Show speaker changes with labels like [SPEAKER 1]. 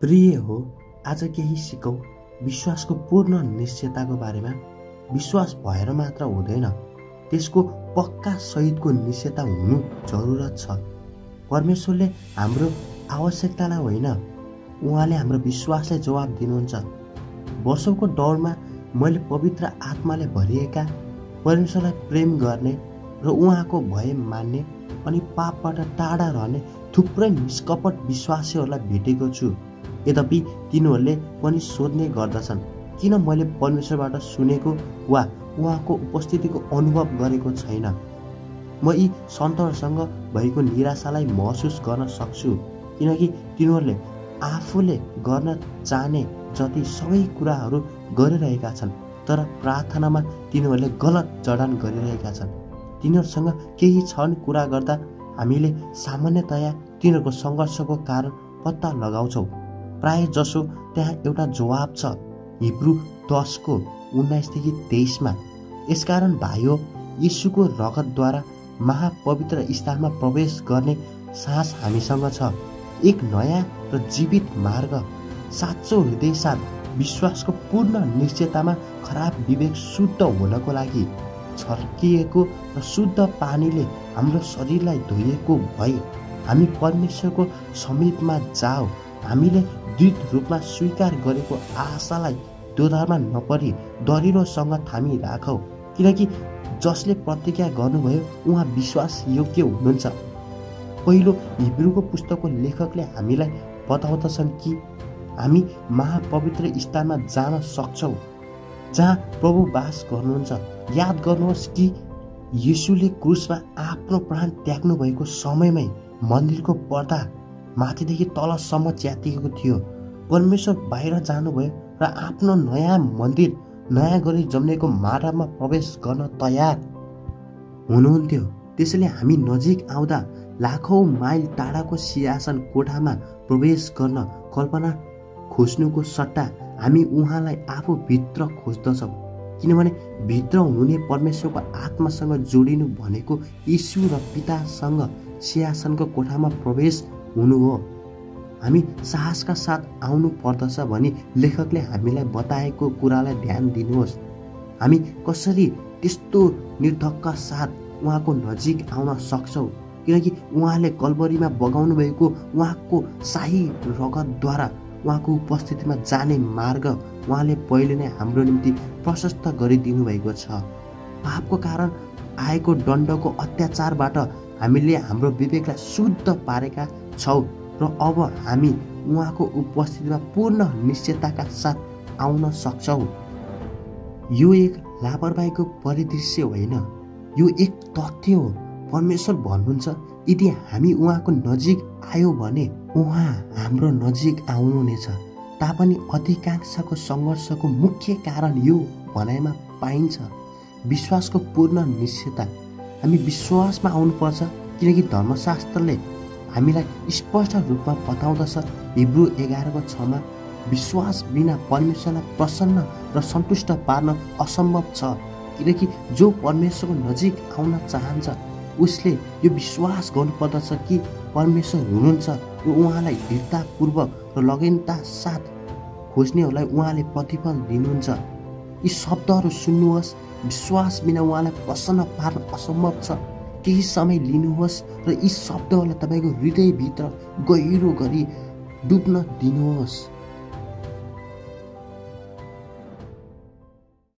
[SPEAKER 1] प्रिय हो, आज केही सिकौँ विश्वासको पूर्ण निश्चयताको बारेमा। विश्वास भएर मात्र हुँदैन, त्यसको पक्का सहितको निश्चयता हुनु जरुरत छ। परमेश्वरले हाम्रो आवश्यकतालाई होइन, उहाँले हाम्रो विश्वासलाई जवाब दिनुहुन्छ। वर्षौंको दौडमा मैले पवित्र आत्माले भरिएका, परमेश्वरलाई प्रेम गर्ने र उहाँको भय मान्ने अनि पापबाट टाढा रहने थुप्रै निष्कपट विश्वासीहरूलाई भेटेको छु। यद्यपि तिनीहरूले पनि सोध्ने गर्दछन्, किन मैले परमेश्वरबाट सुनेको वा उहाँको उपस्थितिको अनुभव गरेको छैन। म यी सन्तहरूसँग भएको निराशालाई महसुस गर्न सक्छु, किनकि तिनीहरूले आफूले गर्न चाहने जति सबै कुराहरू गरिरहेका छन्, तर प्रार्थनामा तिनीहरूले गलत जडान गरिरहेका छन्। तिनीहरूसँग केही छन् कुरा गर्दा हामीले सामान्यतया तिनीहरूको सङ्घर्षको कारण पत्ता लगाउँछौँ। प्राय जसो त्यहाँ एउटा जवाब छ, हिब्रू 10:19-23। यसकारण भाइयो, यीशुको रगतद्वारा महापवित्र स्थानमा प्रवेश गर्ने साहस हामीसँग छ। एक नयाँ र जीवित मार्ग, साँचो हृदय साथ विश्वासको पूर्ण निश्चयतामा खराब विवेक शुद्ध हुनको लागि छर्किएको र शुद्ध पानीले हाम्रो शरीरलाई धोइएको भई हामी परमेश्वरको समीपमा जाऊ। हामीले द्रुत रूपमा स्वीकार गरेको आशालाई दोधारमा नपरी दरिलोसँग थामी राखौँ, किनकि जसले प्रतिज्ञा गर्नुभयो उहाँ विश्वास योग्य हुनुहुन्छ। पहिलो हिब्रूको पुस्तकको लेखकले हामीलाई बताउँदछन् कि हामी महापवित्र स्थानमा जान सक्छौँ, जहाँ प्रभु वास गर्नुहुन्छ। याद गर्नुहोस् कि यीशुले क्रुसमा आफ्नो प्राण त्याग्नु भएको समयमै मन्दिरको पर्दा माथिदेखि तलसम्म च्यातिएको थियो। परमेश्वर बाहिर जानुभयो र आफ्नो नयाँ मन्दिर, नयाँ गरी जन्मेको मानवमा प्रवेश गर्न तयार हुनुहुन्थ्यो। त्यसैले हामी नजिक आउँदा लाखौं माइल टाढाको सिंहासन कोठामा प्रवेश गर्न कल्पना खोज्नुको सट्टा हामी उहाँलाई आफू भित्र खोज्दछौँ, किनभने भित्र हुनुहुने परमेश्वरको आत्मासँग जोडिनु भनेको यीशु र पितासँग सिंहासनको कोठामा प्रवेश हुनु हो। हामी साहसका साथ आउनु पर्दछ भनी लेखकले हामीलाई बताएको कुरालाई ध्यान दिनुहोस्। हामी कसरी त्यस्तो निर्धक्क साथ उहाँको नजिक आउन सक्छौँ, किनकि उहाँले कल्वरीमा बगाउनु भएको उहाँको शाही रगतद्वारा उहाँको उपस्थितिमा जाने मार्ग उहाँले पहिले नै हाम्रो निम्ति प्रशस्त गरिदिनु भएको छ। पापको कारण आएको दण्डको अत्याचारबाट हामीले हाम्रो विवेकलाई शुद्ध पारेका छौँ र अब हामी उहाँको उपस्थितिमा पूर्ण निश्चयताका साथ आउन सक्छौँ। यो एक लापरवाहीको परिदृश्य होइन, यो एक तथ्य हो। परमेश्वर भन्नुहुन्छ, यदि हामी उहाँको नजिक आयो भने उहाँ हाम्रो नजिक आउनुहुनेछ। तापनि अधिकांशको सङ्घर्षको मुख्य कारण यो भनाइमा पाइन्छ, विश्वासको पूर्ण निश्चयता। हामी विश्वासमा आउनुपर्छ, किनकि धर्मशास्त्रले हामीलाई स्पष्ट रूपमा बताउँदछ, हिब्रू 11:6, विश्वास बिना परमेश्वरलाई प्रसन्न र सन्तुष्ट पार्न असम्भव छ, किनकि जो परमेश्वरको नजिक आउन चाहन्छ उसले यो विश्वास गर्नुपर्दछ कि परमेश्वर हुनुहुन्छ र उहाँलाई दृढतापूर्वक र लगनता साथ खोज्नेहरूलाई उहाँले प्रतिफल दिनुहुन्छ। यी शब्दहरू सुन्नुहोस्, विश्वास बिना उहाँलाई प्रसन्न पार्न असम्भव छ। केही समय लिनुहोस् र यी शब्दहरूलाई तपाईँको हृदयभित्र गहिरो गरी डुब्न दिनुहोस्।